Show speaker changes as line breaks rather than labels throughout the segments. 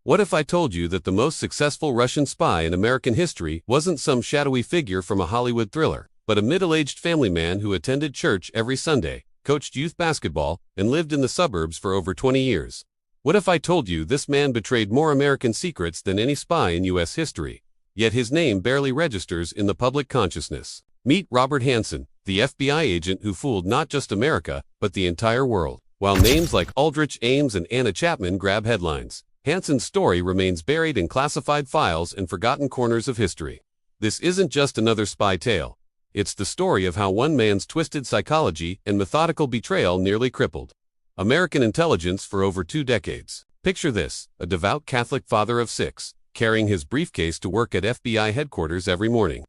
What if I told you that the most successful Russian spy in American history wasn't some shadowy figure from a Hollywood thriller, but a middle-aged family man who attended church every Sunday, coached youth basketball, and lived in the suburbs for over 20 years? What if I told you this man betrayed more American secrets than any spy in U.S. history, yet his name barely registers in the public consciousness? Meet Robert Hanssen, the FBI agent who fooled not just America, but the entire world. While names like Aldrich Ames and Anna Chapman grab headlines, Hanssen's story remains buried in classified files and forgotten corners of history. This isn't just another spy tale. It's the story of how one man's twisted psychology and methodical betrayal nearly crippled American intelligence for over 2 decades. Picture this: a devout Catholic father of 6, carrying his briefcase to work at FBI headquarters every morning,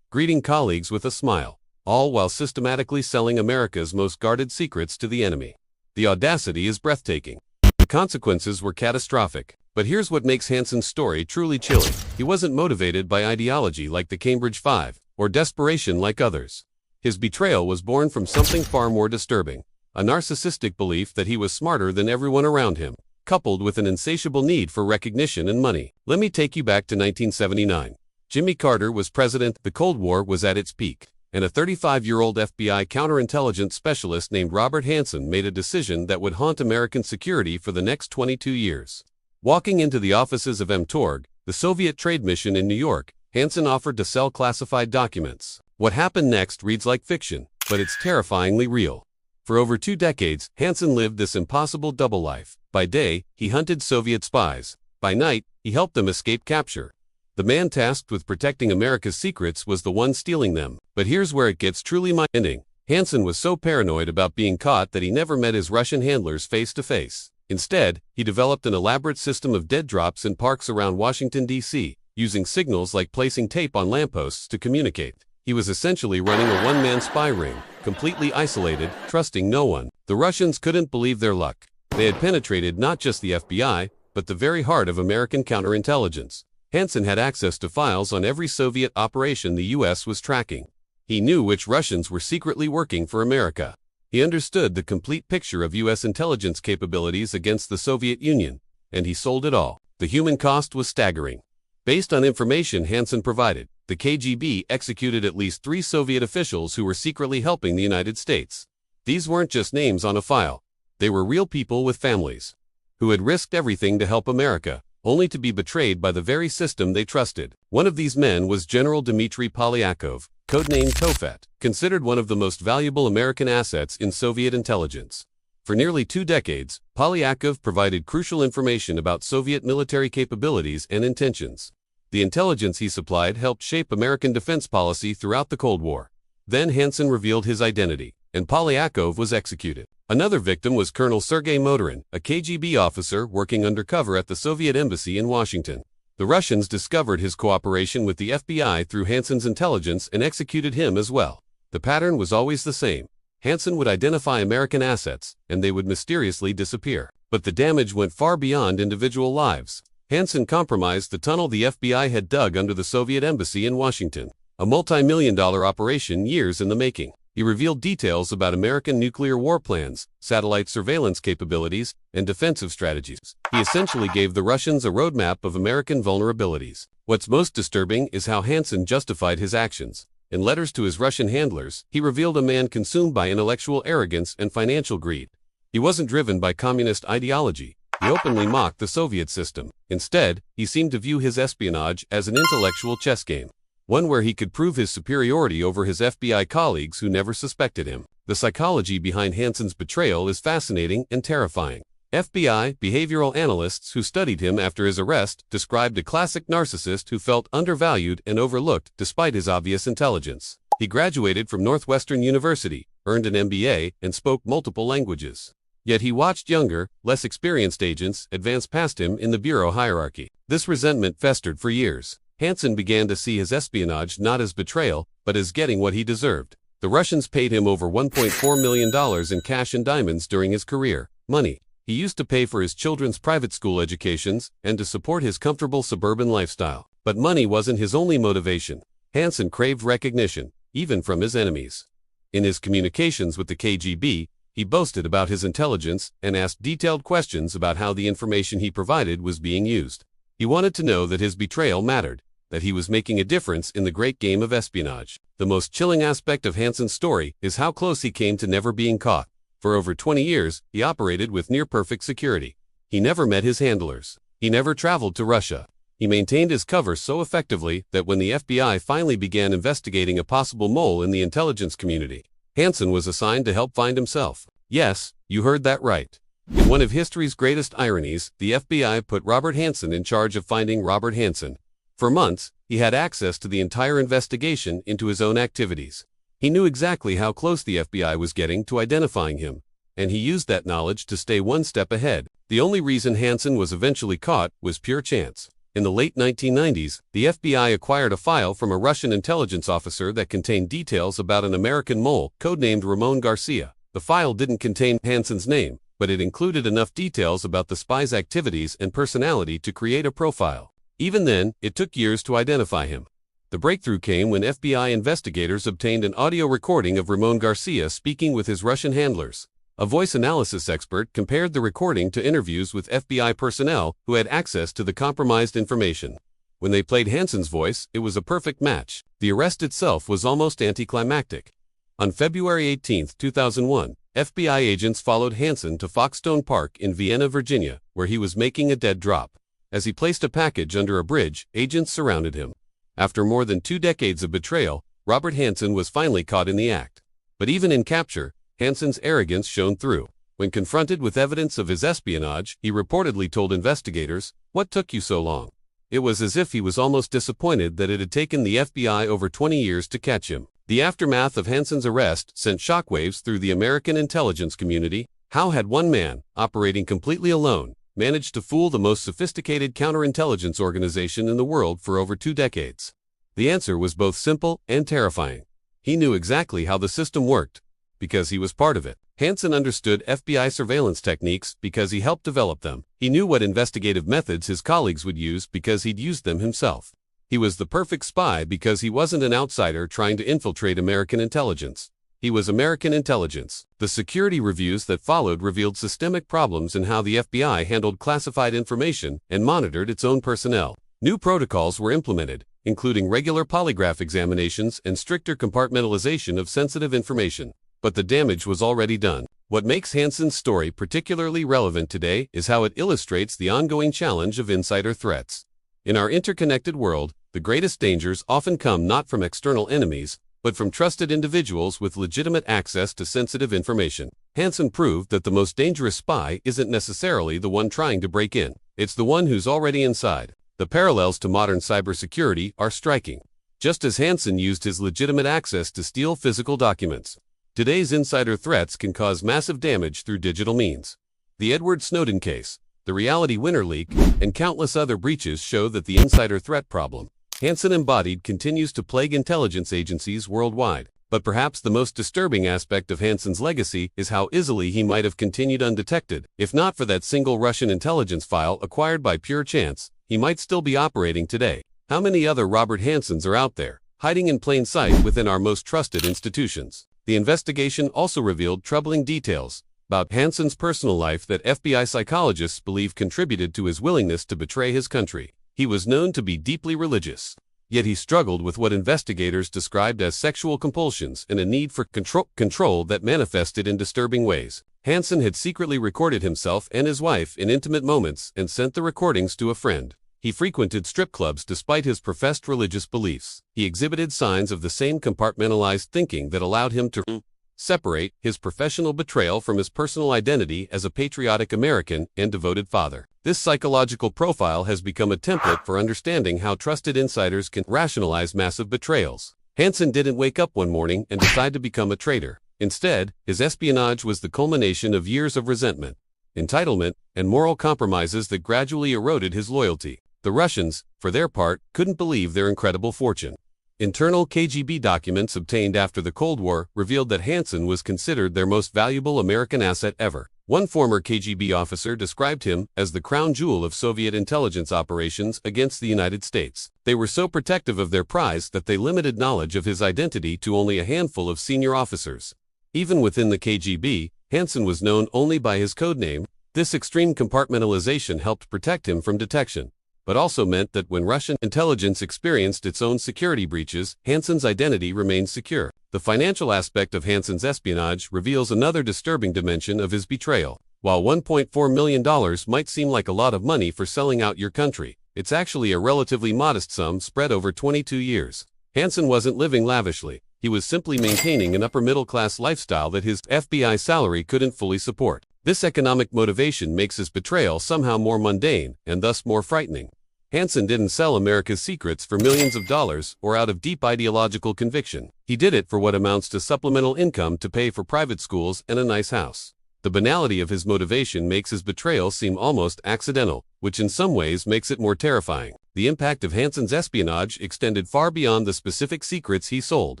greeting colleagues with a smile, all while systematically selling America's most guarded secrets to the enemy. The audacity is breathtaking. The consequences were catastrophic. But here's what makes Hanssen's story truly chilling. He wasn't motivated by ideology like the Cambridge Five, or desperation like others. His betrayal was born from something far more disturbing: a narcissistic belief that he was smarter than everyone around him, coupled with an insatiable need for recognition and money. Let me take you back to 1979. Jimmy Carter was president, the Cold War was at its peak, and a 35-year-old FBI counterintelligence specialist named Robert Hanssen made a decision that would haunt American security for the next 22 years. Walking into the offices of MTORG, the Soviet trade mission in New York, Hanssen offered to sell classified documents. What happened next reads like fiction, but it's terrifyingly real. For over 2 decades, Hanssen lived this impossible double life. By day, he hunted Soviet spies. By night, he helped them escape capture. The man tasked with protecting America's secrets was the one stealing them. But here's where it gets truly mind-bending. Hanssen was so paranoid about being caught that he never met his Russian handlers face to face. Instead, he developed an elaborate system of dead drops in parks around Washington, D.C., using signals like placing tape on lampposts to communicate. He was essentially running a one-man spy ring, completely isolated, trusting no one. The Russians couldn't believe their luck. They had penetrated not just the FBI, but the very heart of American counterintelligence. Hanssen had access to files on every Soviet operation the U.S. was tracking. He knew which Russians were secretly working for America. He understood the complete picture of U.S. intelligence capabilities against the Soviet Union, and he sold it all. The human cost was staggering. Based on information Hanssen provided, the KGB executed at least 3 Soviet officials who were secretly helping the United States. These weren't just names on a file. They were real people with families, who had risked everything to help America, only to be betrayed by the very system they trusted. One of these men was General Dmitry Polyakov, codenamed Tofet, considered one of the most valuable American assets in Soviet intelligence. For nearly 2 decades, Polyakov provided crucial information about Soviet military capabilities and intentions. The intelligence he supplied helped shape American defense policy throughout the Cold War. Then Hanssen revealed his identity, and Polyakov was executed. Another victim was Colonel Sergei Motorin, a KGB officer working undercover at the Soviet embassy in Washington. The Russians discovered his cooperation with the FBI through Hanssen's intelligence and executed him as well. The pattern was always the same. Hanssen would identify American assets, and they would mysteriously disappear. But the damage went far beyond individual lives. Hanssen compromised the tunnel the FBI had dug under the Soviet embassy in Washington, a multi-million-dollar operation years in the making. He revealed details about American nuclear war plans, satellite surveillance capabilities, and defensive strategies. He essentially gave the Russians a roadmap of American vulnerabilities. What's most disturbing is how Hanssen justified his actions. In letters to his Russian handlers, he revealed a man consumed by intellectual arrogance and financial greed. He wasn't driven by communist ideology. He openly mocked the Soviet system. Instead, he seemed to view his espionage as an intellectual chess game, one where he could prove his superiority over his FBI colleagues who never suspected him. The psychology behind Hanssen's betrayal is fascinating and terrifying. FBI behavioral analysts who studied him after his arrest described a classic narcissist who felt undervalued and overlooked despite his obvious intelligence. He graduated from Northwestern University, earned an MBA, and spoke multiple languages. Yet he watched younger, less experienced agents advance past him in the bureau hierarchy. This resentment festered for years. Hanssen began to see his espionage not as betrayal, but as getting what he deserved. The Russians paid him over $1.4 million in cash and diamonds during his career. Money he used to pay for his children's private school educations and to support his comfortable suburban lifestyle. But money wasn't his only motivation. Hanssen craved recognition, even from his enemies. In his communications with the KGB, he boasted about his intelligence and asked detailed questions about how the information he provided was being used. He wanted to know that his betrayal mattered, that he was making a difference in the great game of espionage. The most chilling aspect of Hansen's story is how close he came to never being caught. For over 20 years, he operated with near-perfect security. He never met his handlers. He never traveled to Russia. He maintained his cover so effectively that when the FBI finally began investigating a possible mole in the intelligence community, Hansen was assigned to help find himself. Yes, you heard that right. In one of history's greatest ironies, the FBI put Robert Hansen in charge of finding Robert Hansen. For months, he had access to the entire investigation into his own activities. He knew exactly how close the FBI was getting to identifying him, and he used that knowledge to stay one step ahead. The only reason Hansen was eventually caught was pure chance. In the late 1990s, the FBI acquired a file from a Russian intelligence officer that contained details about an American mole, codenamed Ramon Garcia. The file didn't contain Hansen's name, but it included enough details about the spy's activities and personality to create a profile. Even then, it took years to identify him. The breakthrough came when FBI investigators obtained an audio recording of Ramon Garcia speaking with his Russian handlers. A voice analysis expert compared the recording to interviews with FBI personnel who had access to the compromised information. When they played Hansen's voice, it was a perfect match. The arrest itself was almost anticlimactic. On February 18, 2001, FBI agents followed Hansen to Foxstone Park in Vienna, Virginia, where he was making a dead drop. As he placed a package under a bridge, agents surrounded him. After more than 2 decades of betrayal, Robert Hansen was finally caught in the act. But even in capture, Hansen's arrogance shone through. When confronted with evidence of his espionage, he reportedly told investigators, "What took you so long?" It was as if he was almost disappointed that it had taken the FBI over 20 years to catch him. The aftermath of Hansen's arrest sent shockwaves through the American intelligence community. How had one man, operating completely alone, managed to fool the most sophisticated counterintelligence organization in the world for over 2 decades? The answer was both simple and terrifying. He knew exactly how the system worked, because he was part of it. Hansen understood FBI surveillance techniques because he helped develop them. He knew what investigative methods his colleagues would use because he'd used them himself. He was the perfect spy because he wasn't an outsider trying to infiltrate American intelligence. He was American intelligence. The security reviews that followed revealed systemic problems in how the FBI handled classified information and monitored its own personnel. New protocols were implemented, including regular polygraph examinations and stricter compartmentalization of sensitive information. But the damage was already done. What makes Hansen's story particularly relevant today is how it illustrates the ongoing challenge of insider threats. In our interconnected world, the greatest dangers often come not from external enemies, but from trusted individuals with legitimate access to sensitive information. Hansen proved that the most dangerous spy isn't necessarily the one trying to break in. It's the one who's already inside. The parallels to modern cybersecurity are striking. Just as Hansen used his legitimate access to steal physical documents, today's insider threats can cause massive damage through digital means. The Edward Snowden case, the Reality Winner leak, and countless other breaches show that the insider threat problem Hansen embodied continues to plague intelligence agencies worldwide. But perhaps the most disturbing aspect of Hansen's legacy is how easily he might have continued undetected. If not for that single Russian intelligence file acquired by pure chance, he might still be operating today. How many other Robert Hansens are out there, hiding in plain sight within our most trusted institutions? The investigation also revealed troubling details about Hansen's personal life that FBI psychologists believe contributed to his willingness to betray his country. He was known to be deeply religious, yet he struggled with what investigators described as sexual compulsions and a need for control that manifested in disturbing ways. Hansen had secretly recorded himself and his wife in intimate moments and sent the recordings to a friend. He frequented strip clubs despite his professed religious beliefs. He exhibited signs of the same compartmentalized thinking that allowed him to separate his professional betrayal from his personal identity as a patriotic American and devoted father. This psychological profile has become a template for understanding how trusted insiders can rationalize massive betrayals. Hansen didn't wake up one morning and decide to become a traitor. Instead, his espionage was the culmination of years of resentment, entitlement, and moral compromises that gradually eroded his loyalty. The Russians, for their part, couldn't believe their incredible fortune. Internal KGB documents obtained after the Cold War revealed that Hansen was considered their most valuable American asset ever. One former KGB officer described him as the crown jewel of Soviet intelligence operations against the United States. They were so protective of their prize that they limited knowledge of his identity to only a handful of senior officers. Even within the KGB, Hansen was known only by his codename. This extreme compartmentalization helped protect him from detection. but also meant that when Russian intelligence experienced its own security breaches, Hansen's identity remained secure. The financial aspect of Hansen's espionage reveals another disturbing dimension of his betrayal. While $1.4 million might seem like a lot of money for selling out your country, it's actually a relatively modest sum spread over 22 years. Hansen wasn't living lavishly. He was simply maintaining an upper-middle-class lifestyle that his FBI salary couldn't fully support. This economic motivation makes his betrayal somehow more mundane and thus more frightening. Hansen didn't sell America's secrets for millions of dollars or out of deep ideological conviction. He did it for what amounts to supplemental income to pay for private schools and a nice house. The banality of his motivation makes his betrayal seem almost accidental, which in some ways makes it more terrifying. The impact of Hansen's espionage extended far beyond the specific secrets he sold.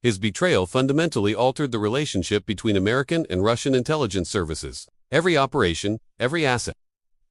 His betrayal fundamentally altered the relationship between American and Russian intelligence services. Every operation, every asset,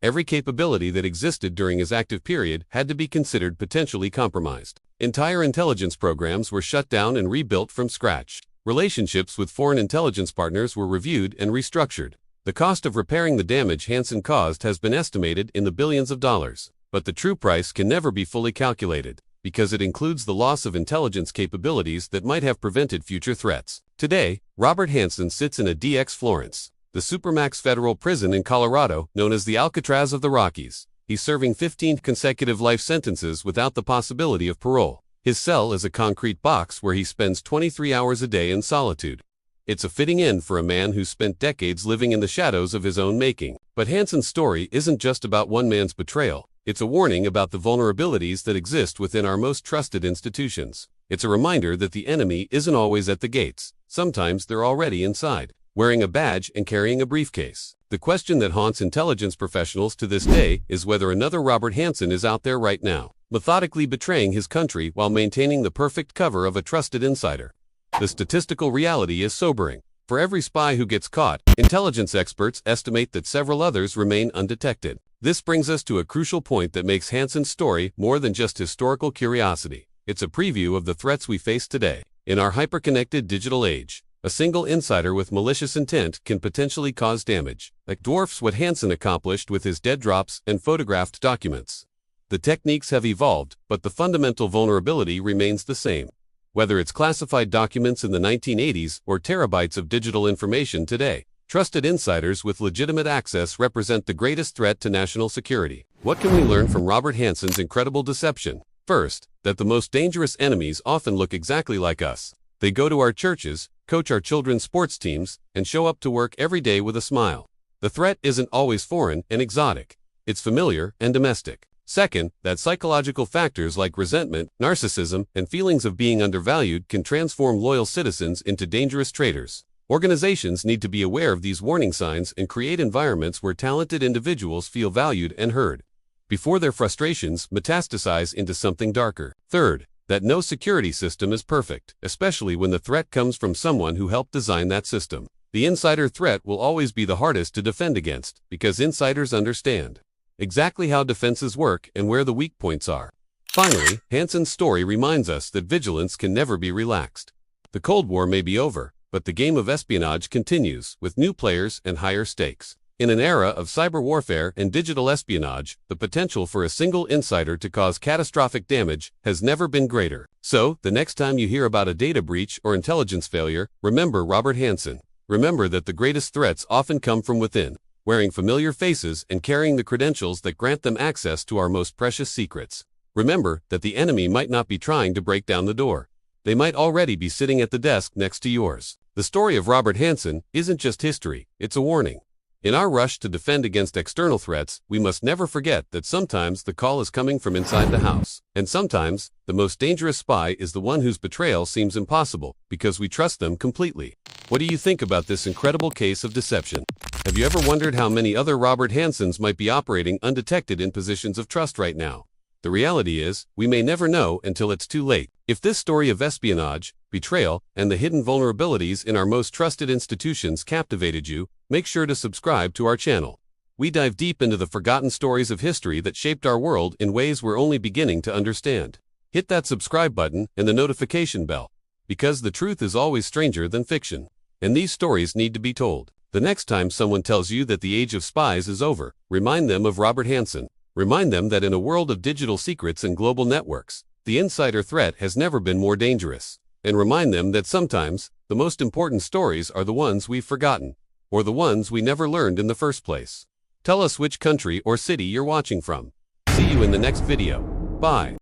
every capability that existed during his active period had to be considered potentially compromised. Entire intelligence programs were shut down and rebuilt from scratch. Relationships with foreign intelligence partners were reviewed and restructured. The cost of repairing the damage Hansen caused has been estimated in the billions of dollars. But the true price can never be fully calculated, because it includes the loss of intelligence capabilities that might have prevented future threats. Today, Robert Hansen sits in a DX Florence, the Supermax federal prison in Colorado, known as the Alcatraz of the Rockies. He's serving 15 consecutive life sentences without the possibility of parole. His cell is a concrete box where he spends 23 hours a day in solitude. It's a fitting end for a man who spent decades living in the shadows of his own making. But Hansen's story isn't just about one man's betrayal. It's a warning about the vulnerabilities that exist within our most trusted institutions. It's a reminder that the enemy isn't always at the gates. Sometimes they're already inside, wearing a badge and carrying a briefcase. The question that haunts intelligence professionals to this day is whether another Robert Hansen is out there right now, methodically betraying his country while maintaining the perfect cover of a trusted insider. The statistical reality is sobering. For every spy who gets caught, intelligence experts estimate that several others remain undetected. This brings us to a crucial point that makes Hansen's story more than just historical curiosity. It's a preview of the threats we face today. In our hyperconnected digital age, a single insider with malicious intent can potentially cause damage that dwarfs what Hansen accomplished with his dead drops and photographed documents. The techniques have evolved, but the fundamental vulnerability remains the same. Whether it's classified documents in the 1980s or terabytes of digital information today, trusted insiders with legitimate access represent the greatest threat to national security. What can we learn from Robert Hansen's incredible deception? First, that the most dangerous enemies often look exactly like us. They go to our churches, coach our children's sports teams, and show up to work every day with a smile. The threat isn't always foreign and exotic. It's familiar and domestic. Second, that psychological factors like resentment, narcissism, and feelings of being undervalued can transform loyal citizens into dangerous traitors. Organizations need to be aware of these warning signs and create environments where talented individuals feel valued and heard, before their frustrations metastasize into something darker. Third, that no security system is perfect, especially when the threat comes from someone who helped design that system. The insider threat will always be the hardest to defend against, because insiders understand exactly how defenses work and where the weak points are. Finally, Hansen's story reminds us that vigilance can never be relaxed. The Cold War may be over, but the game of espionage continues, with new players and higher stakes. In an era of cyber warfare and digital espionage, the potential for a single insider to cause catastrophic damage has never been greater. So, the next time you hear about a data breach or intelligence failure, remember Robert Hansen. Remember that the greatest threats often come from within, wearing familiar faces and carrying the credentials that grant them access to our most precious secrets. Remember that the enemy might not be trying to break down the door. They might already be sitting at the desk next to yours. The story of Robert Hansen isn't just history, it's a warning. In our rush to defend against external threats, we must never forget that sometimes the call is coming from inside the house. And sometimes, the most dangerous spy is the one whose betrayal seems impossible, because we trust them completely. What do you think about this incredible case of deception? Have you ever wondered how many other Robert Hansens might be operating undetected in positions of trust right now? The reality is, we may never know until it's too late. If this story of espionage, betrayal, and the hidden vulnerabilities in our most trusted institutions captivated you, make sure to subscribe to our channel. We dive deep into the forgotten stories of history that shaped our world in ways we're only beginning to understand. Hit that subscribe button and the notification bell, because the truth is always stranger than fiction. And these stories need to be told. The next time someone tells you that the age of spies is over, remind them of Robert Hansen. Remind them that in a world of digital secrets and global networks, the insider threat has never been more dangerous. And remind them that sometimes, the most important stories are the ones we've forgotten, or the ones we never learned in the first place. Tell us which country or city you're watching from. See you in the next video. Bye.